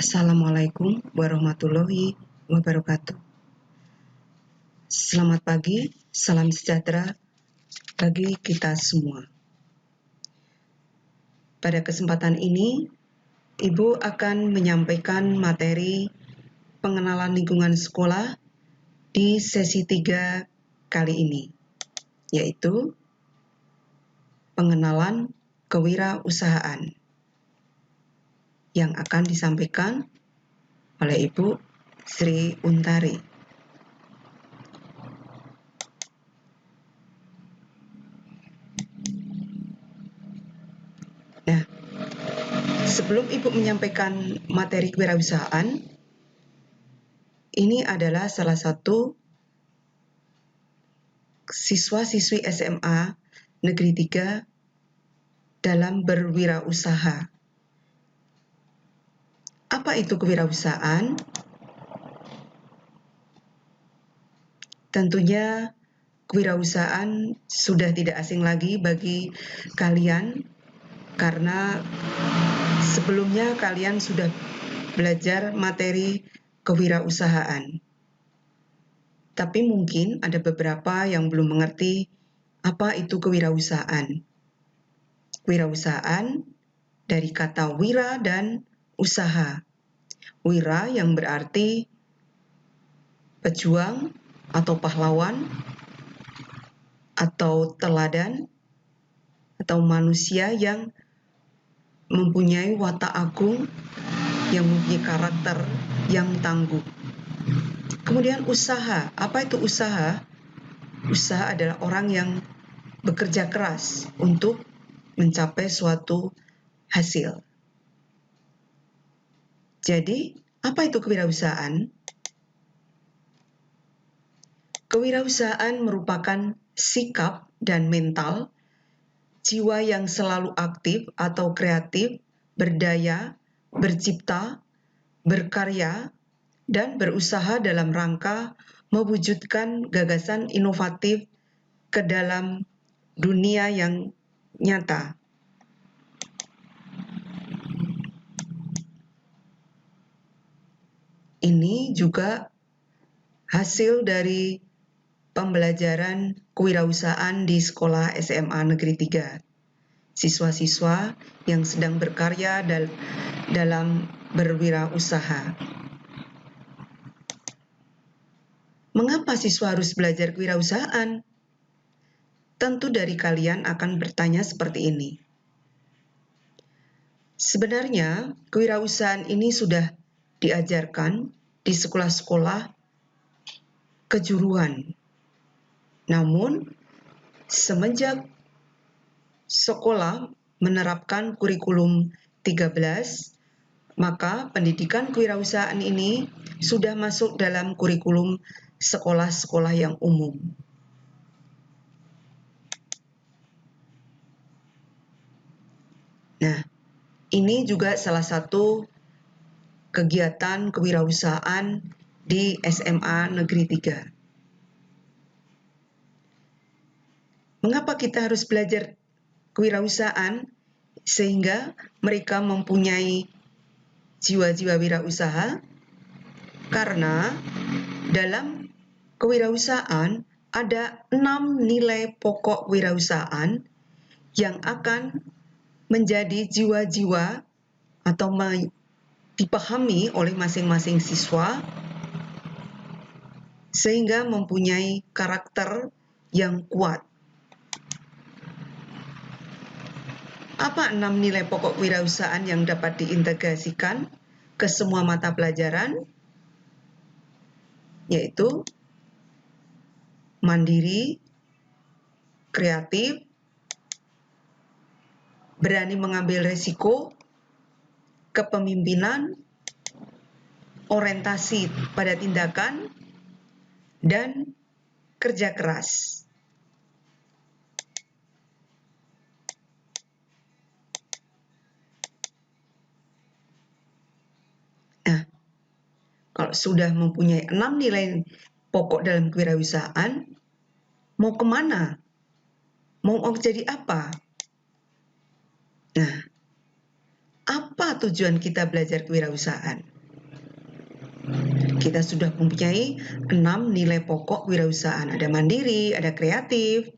Assalamualaikum warahmatullahi wabarakatuh. Selamat pagi, salam sejahtera bagi kita semua. Pada kesempatan ini, Ibu akan menyampaikan materi pengenalan lingkungan sekolah di sesi 3 kali ini, yaitu pengenalan kewirausahaan yang akan disampaikan oleh Ibu Sri Untari. Nah, sebelum Ibu menyampaikan materi kewirausahaan, ini adalah salah satu siswa-siswi SMA Negeri 3 dalam berwirausaha. Apa itu kewirausahaan? Tentunya kewirausahaan sudah tidak asing lagi bagi kalian karena sebelumnya kalian sudah belajar materi kewirausahaan. Tapi mungkin ada beberapa yang belum mengerti apa itu kewirausahaan. Kewirausahaan dari kata wira dan usaha. Wira yang berarti pejuang atau pahlawan atau teladan atau manusia yang mempunyai watak agung, yang mempunyai karakter yang tangguh. Kemudian usaha. Apa itu usaha? Usaha adalah orang yang bekerja keras untuk mencapai suatu hasil. Jadi, apa itu kewirausahaan? Kewirausahaan merupakan sikap dan mental jiwa yang selalu aktif atau kreatif, berdaya, bercipta, berkarya, dan berusaha dalam rangka mewujudkan gagasan inovatif ke dalam dunia yang nyata. Ini juga hasil dari pembelajaran kewirausahaan di sekolah SMA Negeri 3. Siswa-siswa yang sedang berkarya dalam berwirausaha. Mengapa siswa harus belajar kewirausahaan? Tentu dari kalian akan bertanya seperti ini. Sebenarnya, kewirausahaan ini sudah diajarkan di sekolah-sekolah kejuruan. Namun, semenjak sekolah menerapkan kurikulum 13, maka pendidikan kewirausahaan ini sudah masuk dalam kurikulum sekolah-sekolah yang umum. Nah, ini juga salah satu kegiatan kewirausahaan di SMA Negeri 3. Mengapa kita harus belajar kewirausahaan? Sehingga mereka mempunyai jiwa-jiwa wirausaha, karena dalam kewirausahaan ada 6 nilai pokok kewirausahaan yang akan menjadi jiwa-jiwa atau dipahami oleh masing-masing siswa sehingga mempunyai karakter yang kuat. Apa 6 nilai pokok kewirausahaan yang dapat diintegrasikan ke semua mata pelajaran? Yaitu mandiri, kreatif, berani mengambil resiko, kepemimpinan, orientasi pada tindakan, dan kerja keras. Nah, kalau sudah mempunyai 6 nilai pokok dalam kewirausahaan, mau kemana? Mau jadi apa? Nah, apa Apa tujuan kita belajar kewirausahaan? Kita sudah mempunyai 6 nilai pokok kewirausahaan. Ada mandiri, ada kreatif,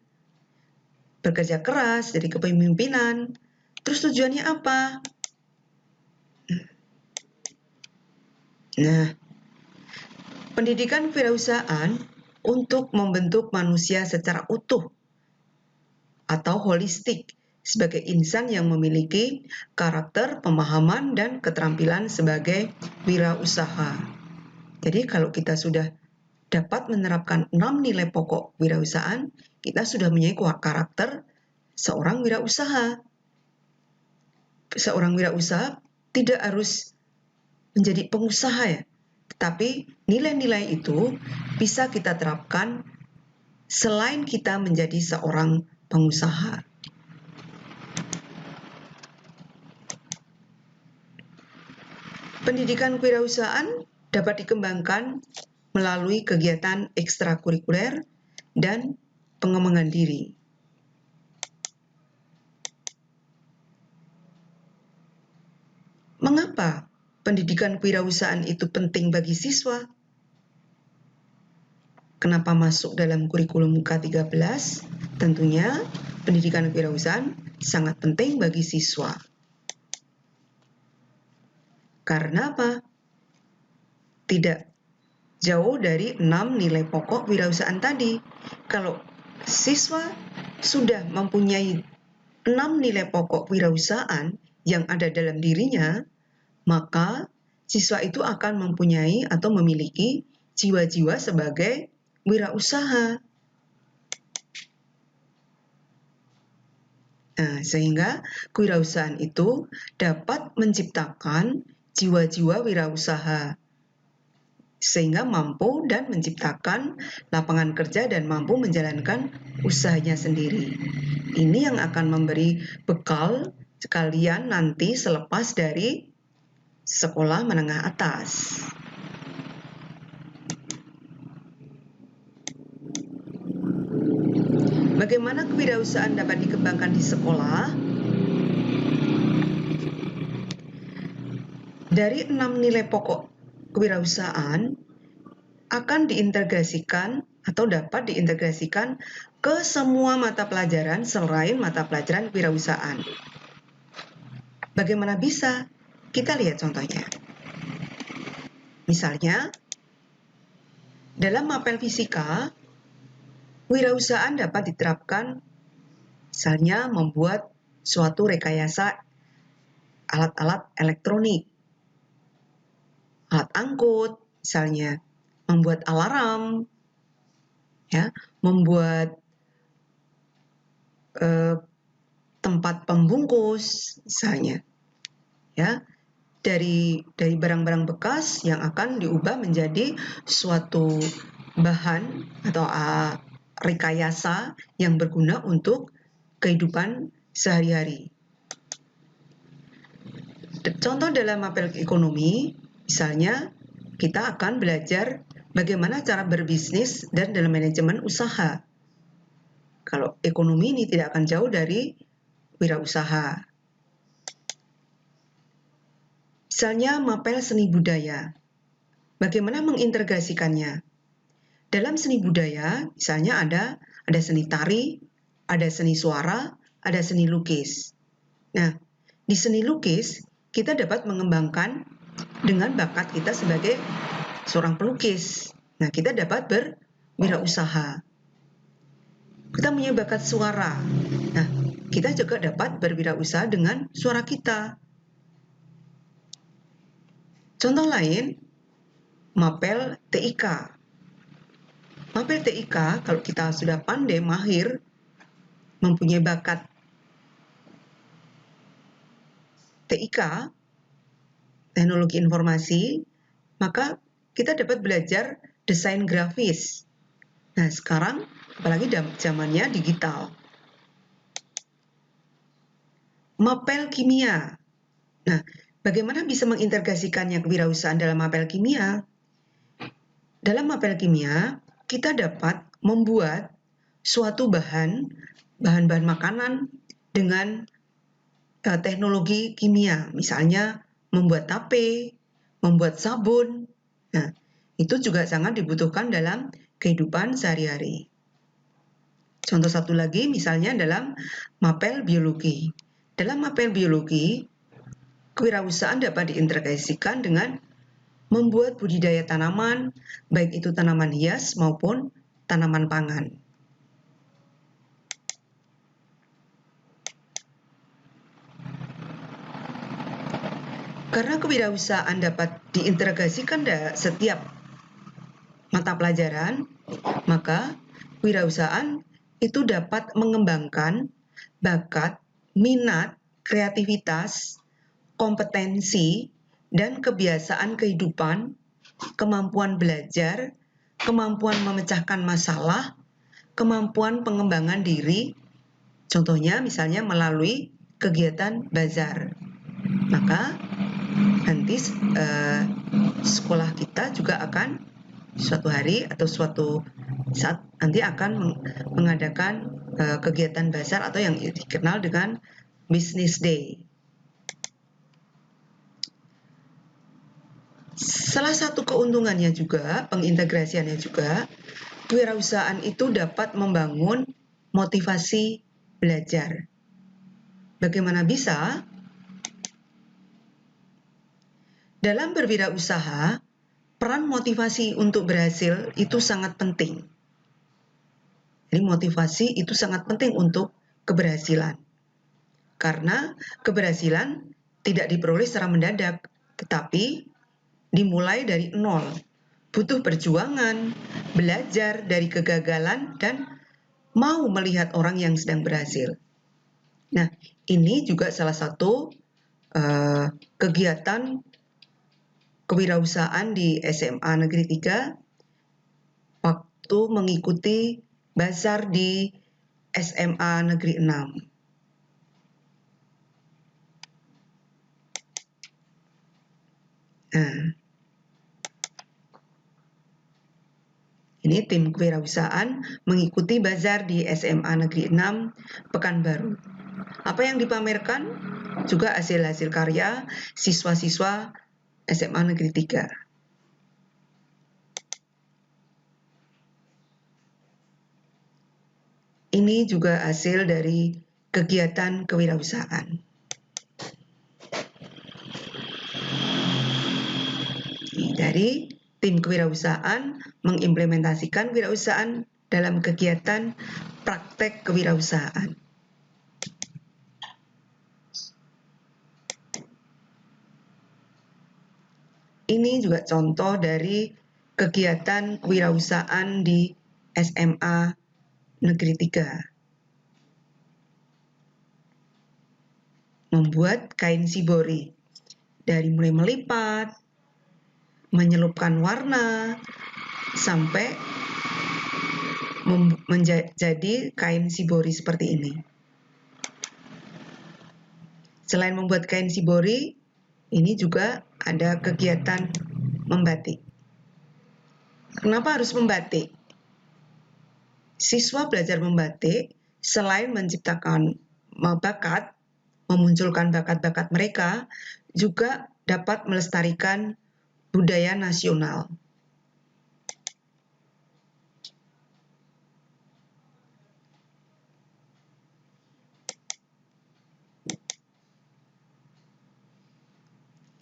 bekerja keras, jadi kepemimpinan. Terus tujuannya apa? Nah, pendidikan kewirausahaan untuk membentuk manusia secara utuh atau holistik sebagai insan yang memiliki karakter, pemahaman, dan keterampilan sebagai wirausaha. Jadi kalau kita sudah dapat menerapkan 6 nilai pokok wirausahaan, kita sudah mempunyai karakter seorang wirausaha. Seorang wirausaha tidak harus menjadi pengusaha ya, tetapi nilai-nilai itu bisa kita terapkan selain kita menjadi seorang pengusaha. Pendidikan kewirausahaan dapat dikembangkan melalui kegiatan ekstrakurikuler dan pengembangan diri. Mengapa pendidikan kewirausahaan itu penting bagi siswa? Kenapa masuk dalam kurikulum K13? Tentunya pendidikan kewirausahaan sangat penting bagi siswa. Karena apa? Tidak jauh dari 6 nilai pokok kewirausahaan tadi. Kalau siswa sudah mempunyai 6 nilai pokok kewirausahaan yang ada dalam dirinya, maka siswa itu akan mempunyai atau memiliki jiwa-jiwa sebagai wirausaha. Nah, sehingga kewirausahaan itu dapat menciptakan jiwa-jiwa wirausaha, sehingga mampu dan menciptakan lapangan kerja dan mampu menjalankan usahanya sendiri. Ini yang akan memberi bekal kalian nanti selepas dari sekolah menengah atas. Bagaimana kewirausahaan dapat dikembangkan di sekolah? Dari 6 nilai pokok kewirausahaan akan diintegrasikan atau dapat diintegrasikan ke semua mata pelajaran selain mata pelajaran kewirausahaan. Bagaimana bisa? Kita lihat contohnya. Misalnya, dalam mapel fisika, kewirausahaan dapat diterapkan misalnya membuat suatu rekayasa alat-alat elektronik, alat angkut, misalnya membuat alarm, ya, membuat tempat pembungkus, misalnya, ya, dari barang-barang bekas yang akan diubah menjadi suatu bahan atau rekayasa yang berguna untuk kehidupan sehari-hari. Contoh dalam mapel ekonomi, misalnya kita akan belajar bagaimana cara berbisnis dan dalam manajemen usaha. Kalau ekonomi ini tidak akan jauh dari wirausaha. Misalnya mapel seni budaya. Bagaimana mengintegrasikannya? Dalam seni budaya, misalnya ada seni tari, ada seni suara, ada seni lukis. Nah, di seni lukis kita dapat mengembangkan dengan bakat kita sebagai seorang pelukis. Nah, kita dapat berwirausaha. Kita punya bakat suara. Nah, kita juga dapat berwirausaha dengan suara kita. Contoh lain, mapel TIK. Mapel TIK, kalau kita sudah pandai, mahir, mempunyai bakat TIK, teknologi informasi, maka kita dapat belajar desain grafis. Nah, sekarang apalagi zamannya digital. Mapel kimia. Nah, bagaimana bisa mengintegrasikannya kewirausahaan dalam mapel kimia? Dalam mapel kimia, kita dapat membuat suatu bahan-bahan makanan dengan teknologi kimia, misalnya membuat tape, membuat sabun. Nah, itu juga sangat dibutuhkan dalam kehidupan sehari-hari. Contoh satu lagi misalnya dalam mapel biologi. Dalam mapel biologi, kewirausahaan dapat diintegrasikan dengan membuat budidaya tanaman, baik itu tanaman hias maupun tanaman pangan. Karena kewirausahaan dapat diintegrasikan setiap mata pelajaran, maka kewirausahaan itu dapat mengembangkan bakat, minat, kreativitas, kompetensi, dan kebiasaan kehidupan, kemampuan belajar, kemampuan memecahkan masalah, kemampuan pengembangan diri, contohnya misalnya melalui kegiatan bazar. Maka nanti sekolah kita juga akan suatu hari atau suatu saat nanti akan mengadakan kegiatan bazar atau yang dikenal dengan Business Day. Salah satu keuntungannya juga, pengintegrasiannya juga, kewirausahaan itu dapat membangun motivasi belajar. Bagaimana bisa? Dalam berwirausaha, peran motivasi untuk berhasil itu sangat penting. Jadi motivasi itu sangat penting untuk keberhasilan. Karena keberhasilan tidak diperoleh secara mendadak, tetapi dimulai dari nol. Butuh perjuangan, belajar dari kegagalan, dan mau melihat orang yang sedang berhasil. Nah, ini juga salah satu kegiatan kewirausahaan di SMA Negeri 3 waktu mengikuti bazar di SMA Negeri 6. Nah, ini tim kewirausahaan mengikuti bazar di SMA Negeri 6 Pekanbaru. Apa yang dipamerkan? Juga hasil-hasil karya siswa-siswa SMA Negeri 3. Ini juga hasil dari kegiatan kewirausahaan. Dari tim kewirausahaan mengimplementasikan kewirausahaan dalam kegiatan praktek kewirausahaan. Ini juga contoh dari kegiatan kewirausahaan di SMA Negeri 3. Membuat kain shibori, dari mulai melipat, menyelupkan warna, sampai menjadi kain shibori seperti ini. Selain membuat kain shibori, ini juga ada kegiatan membatik. Kenapa harus membatik? Siswa belajar membatik selain menciptakan bakat, memunculkan bakat-bakat mereka, juga dapat melestarikan budaya nasional.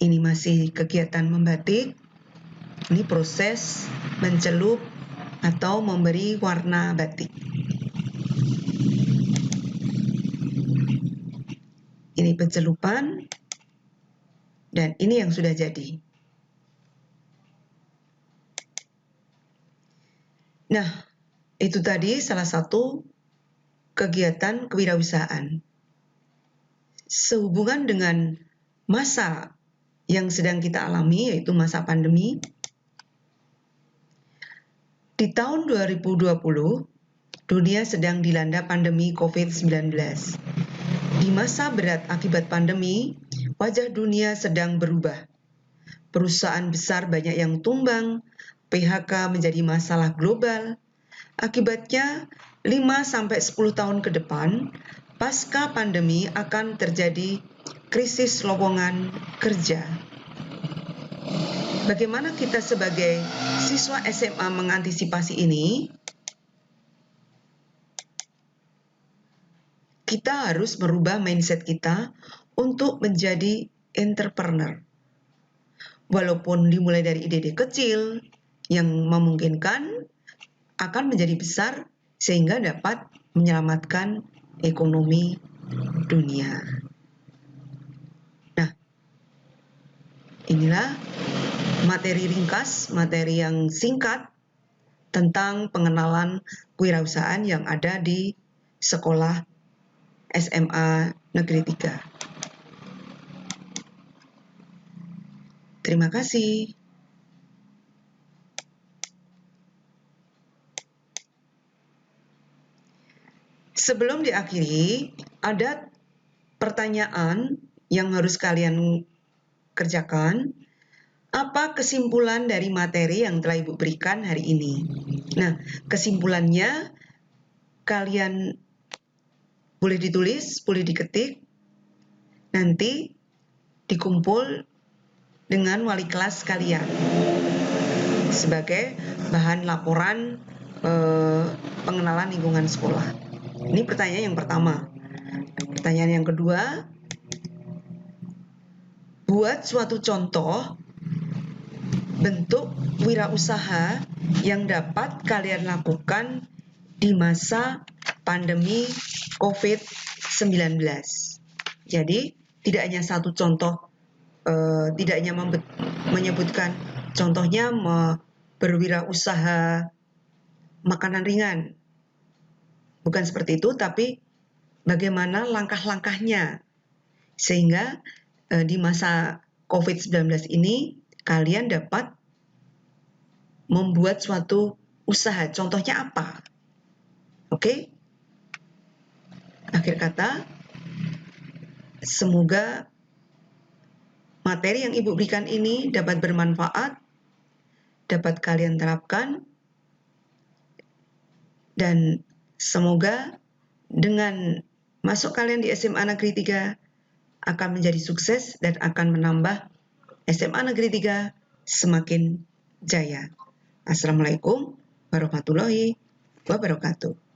Ini masih kegiatan membatik. Ini proses mencelup atau memberi warna batik. Ini pencelupan, dan ini yang sudah jadi. Nah, itu tadi salah satu kegiatan kewirausahaan. Sehubungan dengan masa yang sedang kita alami, yaitu masa pandemi, di tahun 2020, dunia sedang dilanda pandemi COVID-19. Di masa berat akibat pandemi, wajah dunia sedang berubah. Perusahaan besar banyak yang tumbang, PHK menjadi masalah global. Akibatnya, 5-10 tahun ke depan, pasca pandemi akan terjadi krisis lowongan kerja. Bagaimana kita sebagai siswa SMA mengantisipasi ini? Kita harus merubah mindset kita untuk menjadi entrepreneur. Walaupun dimulai dari ide-ide kecil yang memungkinkan akan menjadi besar sehingga dapat menyelamatkan ekonomi dunia. Nah, inilah materi ringkas, materi yang singkat tentang pengenalan kewirausahaan yang ada di sekolah SMA Negeri 3. Terima kasih. Sebelum diakhiri, ada pertanyaan yang harus kalian kerjakan. Apa kesimpulan dari materi yang telah Ibu berikan hari ini? Nah, kesimpulannya kalian boleh ditulis, boleh diketik, nanti dikumpul dengan wali kelas kalian sebagai bahan laporan pengenalan lingkungan sekolah. Ini pertanyaan yang pertama. Pertanyaan yang kedua, buat suatu contoh bentuk wirausaha yang dapat kalian lakukan di masa pandemi COVID-19. Jadi, tidak hanya satu contoh, tidak hanya menyebutkan contohnya berwirausaha makanan ringan. Bukan seperti itu, tapi bagaimana langkah-langkahnya sehingga di masa COVID-19 ini kalian dapat membuat suatu usaha. Contohnya apa? Oke? Akhir kata, semoga materi yang Ibu berikan ini dapat bermanfaat, dapat kalian terapkan, dan semoga dengan masuk kalian di SMA Negeri 3 akan menjadi sukses dan akan menambah SMA Negeri 3 semakin jaya. Assalamualaikum warahmatullahi wabarakatuh.